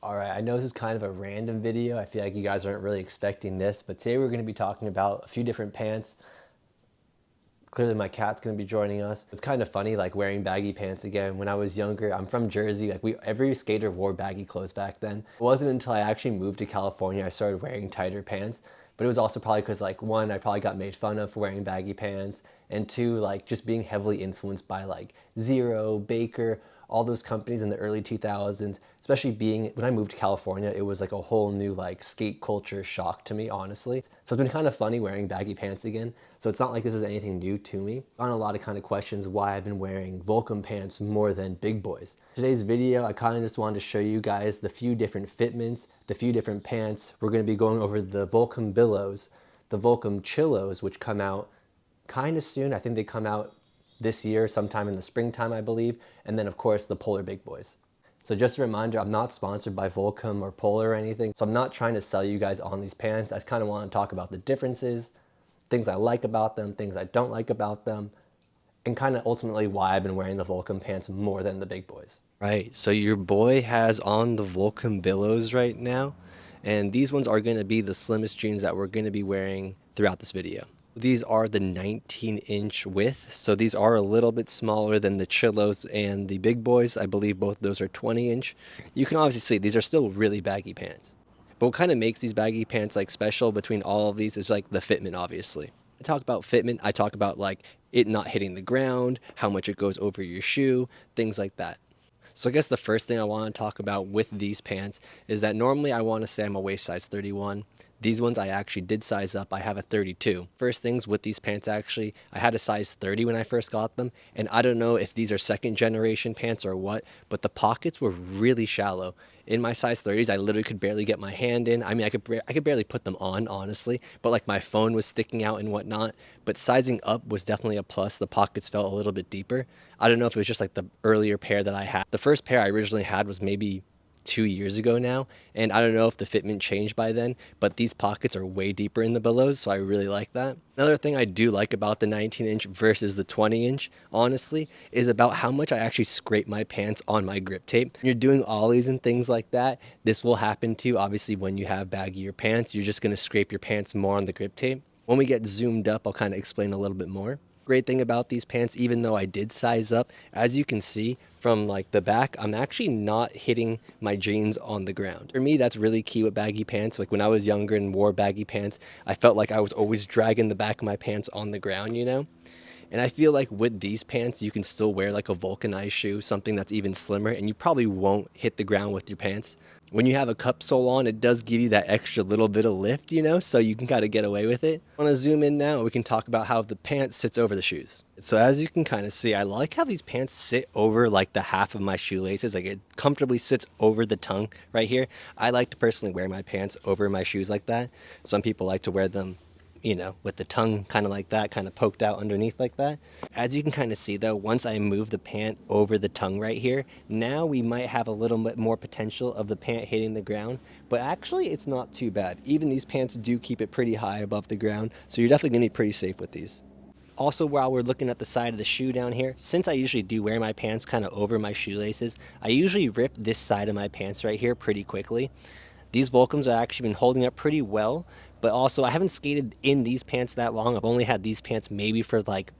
Alright, I know this is kind of a random video. I feel like you guys aren't really expecting this, but today we're going to be talking about a few different pants. Clearly my cat's going to be joining us. It's kind of funny like wearing baggy pants again. When I was younger, I'm from Jersey, like every skater wore baggy clothes back then. It wasn't until I actually moved to California I started wearing tighter pants. But it was also probably because like one, I probably got made fun of for wearing baggy pants, and two, like just being heavily influenced by like Zero, Baker, all those companies in the early 2000s, especially being when I moved to California, it was like a whole new like skate culture shock to me, honestly. So it's been kind of funny wearing baggy pants again. So it's not like this is anything new to me. On a lot of kind of questions why I've been wearing Volcom pants more than big boys. Today's video, I kind of just wanted to show you guys the few different fitments, the few different pants. We're going to be going over the Volcom Billows, the Volcom Chillos, which come out kind of soon. I think they come out this year, sometime in the springtime, I believe. And then of course the Polar Big Boys. So just a reminder, I'm not sponsored by Volcom or Polar or anything. So I'm not trying to sell you guys on these pants. I just kind of want to talk about the differences, things I like about them, things I don't like about them, and kind of ultimately why I've been wearing the Volcom pants more than the big boys. Right, so your boy has on the Volcom Billows right now, and these ones are going to be the slimmest jeans that we're going to be wearing throughout this video. These are the 19-inch width, so these are a little bit smaller than the Chillows and the big boys. I believe both those are 20-inch. You can obviously see these are still really baggy pants. But what kind of makes these baggy pants like special between all of these is like the fitment, obviously. I talk about fitment, I talk about like it not hitting the ground, how much it goes over your shoe, things like that. So I guess the first thing I want to talk about with these pants is that normally I want to say I'm a waist size 31. These ones I actually did size up. I have a 32. First things with these pants, actually, I had a size 30 when I first got them, and I don't know if these are second generation pants or what, but the pockets were really shallow. In my size 30s, I literally could barely get my hand in. I mean, I could barely put them on, honestly, but like my phone was sticking out and whatnot. But sizing up was definitely a plus. The pockets felt a little bit deeper. I don't know if it was just like the earlier pair that I had. The first pair I originally had was maybe 2 years ago now, and I don't know if the fitment changed by then, but these pockets are way deeper in the billows, so I really like that. Another thing I do like about the 19-inch versus the 20-inch, honestly, is about how much I actually scrape my pants on my grip tape. When you're doing ollies and things like that, this will happen too. Obviously, when you have baggier pants, you're just going to scrape your pants more on the grip tape. When we get zoomed up, I'll kind of explain a little bit more. Great thing about these pants, even though I did size up, as you can see from like the back, I'm actually not hitting my jeans on the ground. For me, that's really key with baggy pants. Like when I was younger and wore baggy pants, I felt like I was always dragging the back of my pants on the ground, you know? And I feel like with these pants, you can still wear like a vulcanized shoe, something that's even slimmer, and you probably won't hit the ground with your pants. When you have a cup sole on, it does give you that extra little bit of lift, you know, so you can kind of get away with it. I want to zoom in now, we can talk about how the pants sits over the shoes. So as you can kind of see, I like how these pants sit over like the half of my shoelaces, like it comfortably sits over the tongue right here. I like to personally wear my pants over my shoes like that. Some people like to wear them, you know, with the tongue kind of like that, kind of poked out underneath like that. As you can kind of see though, once I move the pant over the tongue right here, now we might have a little bit more potential of the pant hitting the ground, but actually it's not too bad. Even these pants do keep it pretty high above the ground, so you're definitely gonna be pretty safe with these. Also, while we're looking at the side of the shoe down here, since I usually do wear my pants kind of over my shoelaces, I usually rip this side of my pants right here pretty quickly. These Volcoms have actually been holding up pretty well, but also I haven't skated in these pants that long. I've only had these pants maybe for like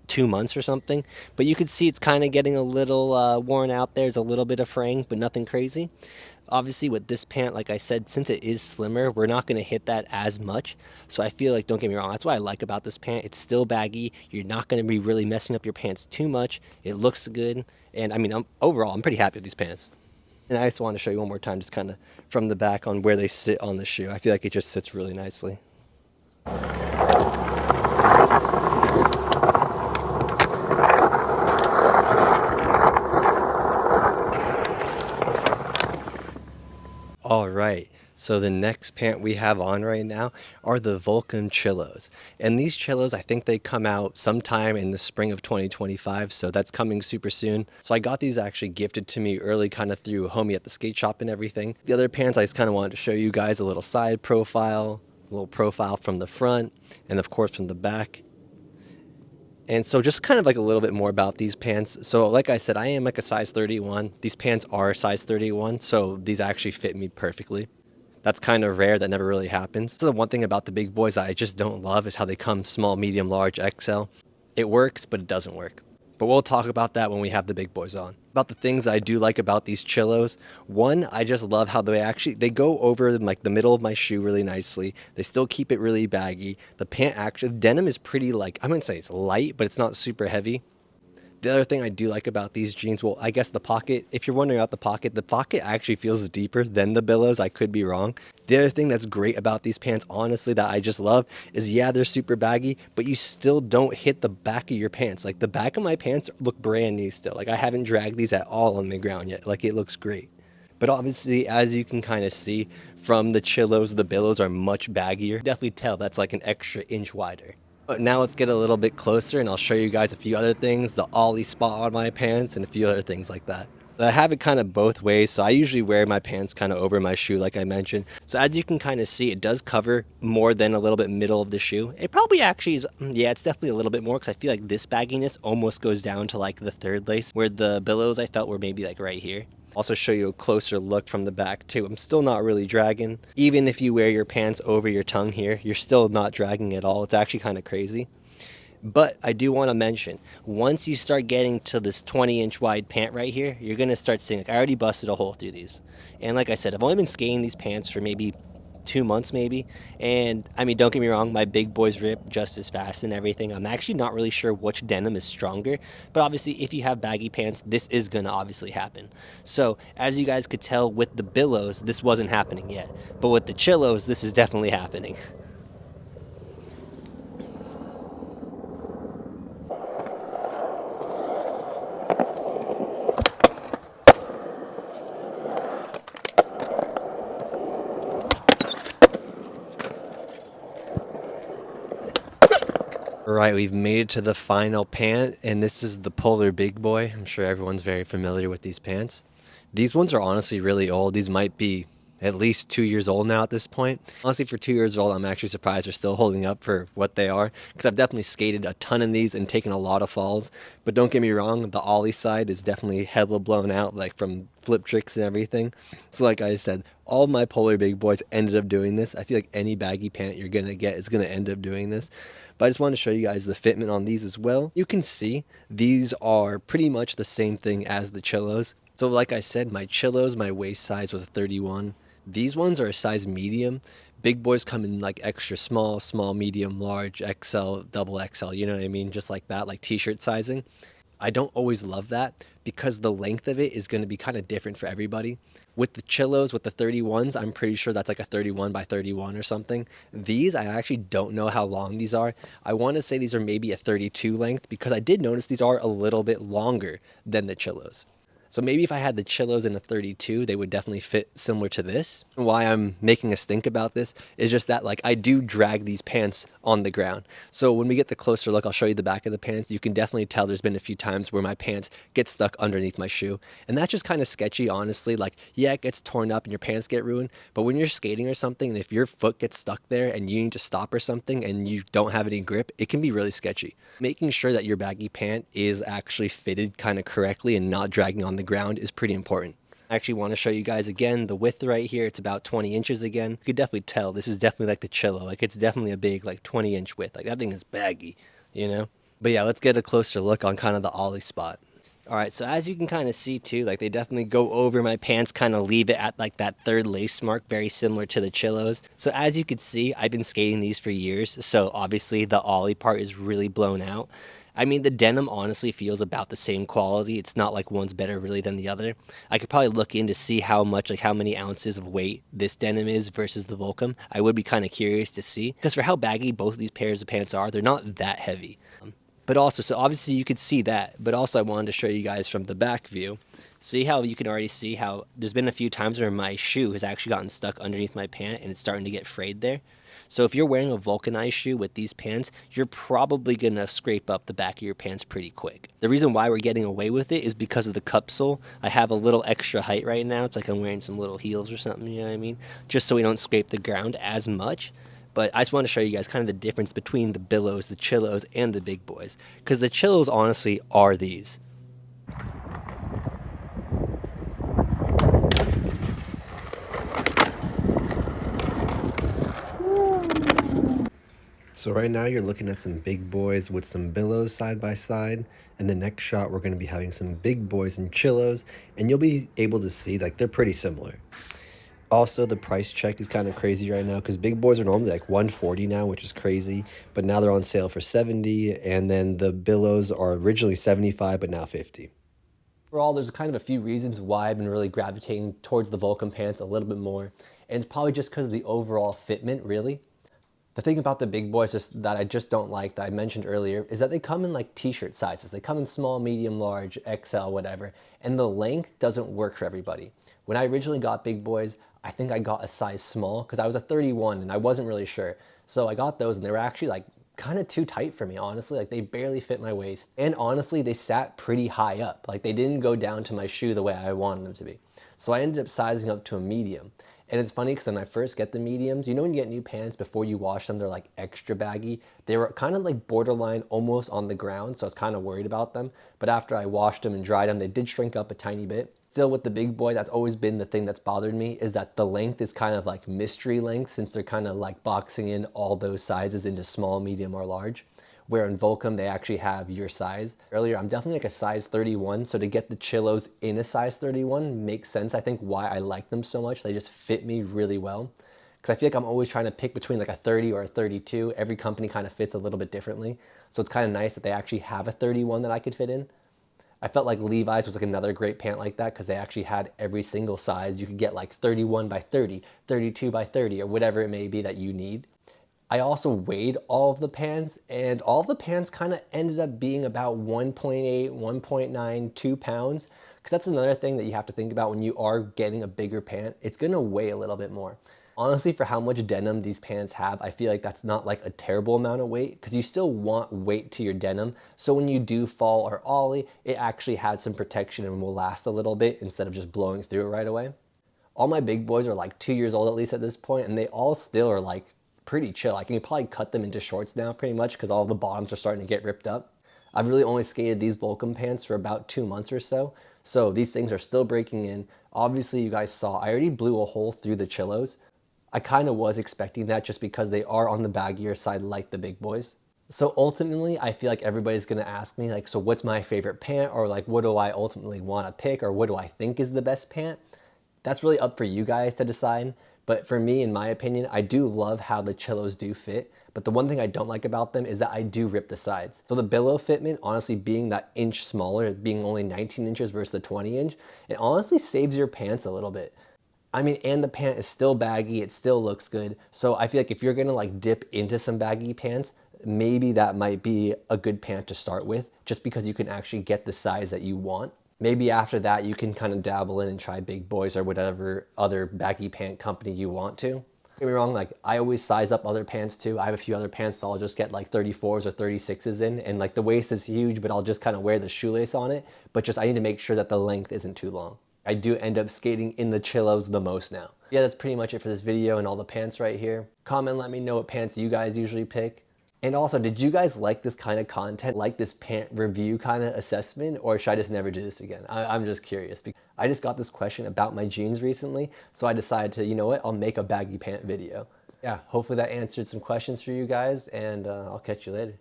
2 months or something, but you can see it's kind of getting a little worn out. There's a little bit of fraying, but nothing crazy. Obviously with this pant, like I said, since it is slimmer, we're not going to hit that as much. So I feel like, don't get me wrong, that's what I like about this pant. It's still baggy. You're not going to be really messing up your pants too much. It looks good. And I mean, overall, I'm pretty happy with these pants. And I just want to show you one more time, just kind of from the back on where they sit on the shoe. I feel like it just sits really nicely. All right, so the next pant we have on right now are the Volcom Chillos. And these Chillos, I think they come out sometime in the spring of 2025, so that's coming super soon. So I got these actually gifted to me early, kind of through a homie at the skate shop and everything. The other pants, I just kind of wanted to show you guys a little side profile, a little profile from the front, and of course from the back. And so just kind of like a little bit more about these pants. So like I said, I am like a size 31. These pants are size 31, so these actually fit me perfectly. That's kind of rare. That never really happens. So the one thing about the big boys I just don't love is how they come small, medium, large, XL. It works, but it doesn't work. But we'll talk about that when we have the big boys on. About the things I do like about these Chillows. One, I just love how they go over like the middle of my shoe really nicely. They still keep it really baggy. The pant actually, denim is pretty like, I wouldn't say it's light, but it's not super heavy. The other thing I do like about these jeans, well, I guess the pocket, if you're wondering about the pocket actually feels deeper than the billows. I could be wrong. The other thing that's great about these pants, honestly, that I just love is, yeah, they're super baggy, but you still don't hit the back of your pants. Like the back of my pants look brand new still. Like I haven't dragged these at all on the ground yet. Like it looks great. But obviously, as you can kind of see from the Chillows, the billows are much baggier. Definitely tell that's like an extra inch wider. But now let's get a little bit closer and I'll show you guys a few other things, the ollie spot on my pants and a few other things like that. I have it kind of both ways, so I usually wear my pants kind of over my shoe like I mentioned. So as you can kind of see, it does cover more than a little bit middle of the shoe. It probably actually is, yeah, it's definitely a little bit more because I feel like this bagginess almost goes down to like the third lace where the billows I felt were maybe like right here. Also show you a closer look from the back too. I'm still not really dragging. Even if you wear your pants over your tongue here, you're still not dragging at all. It's actually kind of crazy. But I do want to mention, once you start getting to this 20-inch wide pant right here, you're going to start seeing, like I already busted a hole through these. And like I said, I've only been skating these pants for maybe 2 months maybe, and I mean, don't get me wrong, my big boys rip just as fast and everything. I'm actually not really sure which denim is stronger, but obviously if you have baggy pants, this is gonna obviously happen. So as you guys could tell with the billows, this wasn't happening yet, but with the Chillows, this is definitely happening. All right, we've made it to the final pant, and this is the Polar Big Boy. I'm sure everyone's very familiar with these pants. These ones are honestly really old. These might be at least 2 years old now at this point. Honestly, for 2 years old, I'm actually surprised they're still holding up for what they are, because I've definitely skated a ton in these and taken a lot of falls. But don't get me wrong, the ollie side is definitely hella blown out, like from flip tricks and everything. So like I said, all my Polar Big Boys ended up doing this. I feel like any baggy pant you're gonna get is gonna end up doing this. But I just want to show you guys the fitment on these as well. You can see these are pretty much the same thing as the Chillows. So like I said, my Chillows, my waist size was a 31. These ones are a size medium. Big boys come in like extra small, small, medium, large, XL, double XL, you know what I mean? Just like that, like t-shirt sizing. I don't always love that because the length of it is going to be kind of different for everybody. With the Chillows, with the 31s, I'm pretty sure that's like a 31 by 31 or something. These, I actually don't know how long these are. I want to say these are maybe a 32 length because I did notice these are a little bit longer than the Chillows. So maybe if I had the Chillows in a 32, they would definitely fit similar to this. Why I'm making us think about this is just that like I do drag these pants on the ground. So when we get the closer look, I'll show you the back of the pants. You can definitely tell there's been a few times where my pants get stuck underneath my shoe. And that's just kind of sketchy, honestly. Like, yeah, it gets torn up and your pants get ruined. But when you're skating or something, and if your foot gets stuck there and you need to stop or something and you don't have any grip, it can be really sketchy. Making sure that your baggy pant is actually fitted kind of correctly and not dragging on the ground is pretty important. I actually want to show you guys again the width right here. It's about 20 inches again. You could definitely tell this is definitely like the Chillo. Like it's definitely a big like 20-inch width. Like that thing is baggy, you know? But yeah, let's get a closer look on kind of the ollie spot. All right, so as you can kind of see too, like they definitely go over my pants, kind of leave it at like that third lace mark, very similar to the Chillos. So as you could see, I've been skating these for years. So obviously the ollie part is really blown out. I mean, the denim honestly feels about the same quality. It's not like one's better really than the other. I could probably look in to see how much, like how many ounces of weight this denim is versus the Volcom. I would be kind of curious to see because for how baggy both of these pairs of pants are, they're not that heavy. But also, so obviously you could see that, but also I wanted to show you guys from the back view. See how you can already see how there's been a few times where my shoe has actually gotten stuck underneath my pant and it's starting to get frayed there. So if you're wearing a vulcanized shoe with these pants, you're probably going to scrape up the back of your pants pretty quick. The reason why we're getting away with it is because of the cup sole. I have a little extra height right now. It's like I'm wearing some little heels or something, you know what I mean? Just so we don't scrape the ground as much. But I just want to show you guys kind of the difference between the billows, the chillos, and the big boys. Because the chillos honestly are these. So right now you're looking at some big boys with some billows side by side. And the next shot, we're going to be having some big boys and chillos. And you'll be able to see like they're pretty similar. Also, the price check is kind of crazy right now because big boys are normally like 140 now, which is crazy. But now they're on sale for 70. And then the billows are originally 75, but now 50. Overall, there's kind of a few reasons why I've been really gravitating towards the Volcom pants a little bit more. And it's probably just because of the overall fitment, really. The thing about the big boys just that I just don't like, that I mentioned earlier, is that they come in like t-shirt sizes. They come in small, medium, large, XL, whatever, and the length doesn't work for everybody. When I originally got big boys, I think I got a size small because I was a 31 and I wasn't really sure. So I got those and they were actually like kind of too tight for me, honestly. Like they barely fit my waist. And honestly, they sat pretty high up. Like they didn't go down to my shoe the way I wanted them to be. So I ended up sizing up to a medium. And it's funny because when I first get the mediums, you know when you get new pants, before you wash them, they're like extra baggy. They were kind of like borderline almost on the ground, so I was kind of worried about them. But after I washed them and dried them, they did shrink up a tiny bit. Still with the big boy, that's always been the thing that's bothered me, is that the length is kind of like mystery length, since they're kind of like boxing in all those sizes into small, medium, or large. Where in Volcom, they actually have your size. Earlier, I'm definitely like a size 31, so to get the chillos in a size 31 makes sense. I think why I like them so much. They just fit me really well. Because I feel like I'm always trying to pick between like a 30 or a 32. Every company kind of fits a little bit differently. So it's kind of nice that they actually have a 31 that I could fit in. I felt like Levi's was like another great pant like that because they actually had every single size. You could get like 31 by 30, 32 by 30, or whatever it may be that you need. I also weighed all of the pants, and all of the pants kind of ended up being about 1.8, 1.9, 2 pounds. Because that's another thing that you have to think about when you are getting a bigger pant. It's going to weigh a little bit more. Honestly, for how much denim these pants have, I feel like that's not like a terrible amount of weight because you still want weight to your denim. So when you do fall or ollie, it actually has some protection and will last a little bit instead of just blowing through it right away. All my big boys are like 2 years old at least at this point, and they all still are like pretty chill. I can probably cut them into shorts now pretty much because all the bottoms are starting to get ripped up. I've really only skated these Volcom pants for about 2 months or so. So these things are still breaking in. Obviously you guys saw, I already blew a hole through the chillos. I kind of was expecting that just because they are on the baggier side like the big boys. So ultimately, I feel like everybody's gonna ask me like, so what's my favorite pant? Or like, what do I ultimately wanna pick? Or what do I think is the best pant? That's really up for you guys to decide. But for me, in my opinion, I do love how the chillos do fit. But the one thing I don't like about them is that I do rip the sides. So the billow fitment, honestly, being that inch smaller, being only 19 inches versus the 20 inch, it honestly saves your pants a little bit. I mean, and the pant is still baggy, it still looks good. So I feel like if you're gonna like dip into some baggy pants, maybe that might be a good pant to start with, just because you can actually get the size that you want. Maybe after that, you can kind of dabble in and try big boys or whatever other baggy pant company you want to. Don't get me wrong, like I always size up other pants too. I have a few other pants that I'll just get like 34s or 36s in, and like the waist is huge, but I'll just kind of wear the shoelace on it. But just I need to make sure that the length isn't too long. I do end up skating in the chillos the most now. Yeah, that's pretty much it for this video and all the pants right here. Comment, let me know what pants you guys usually pick. And also, did you guys like this kind of content, like this pant review kind of assessment, or should I just never do this again? I'm just curious. I just got this question about my jeans recently, so I decided to, you know what, I'll make a baggy pant video. Yeah, hopefully that answered some questions for you guys, and I'll catch you later.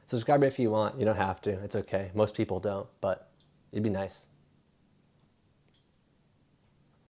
Subscribe if you want, you don't have to, it's okay. Most people don't, but it'd be nice.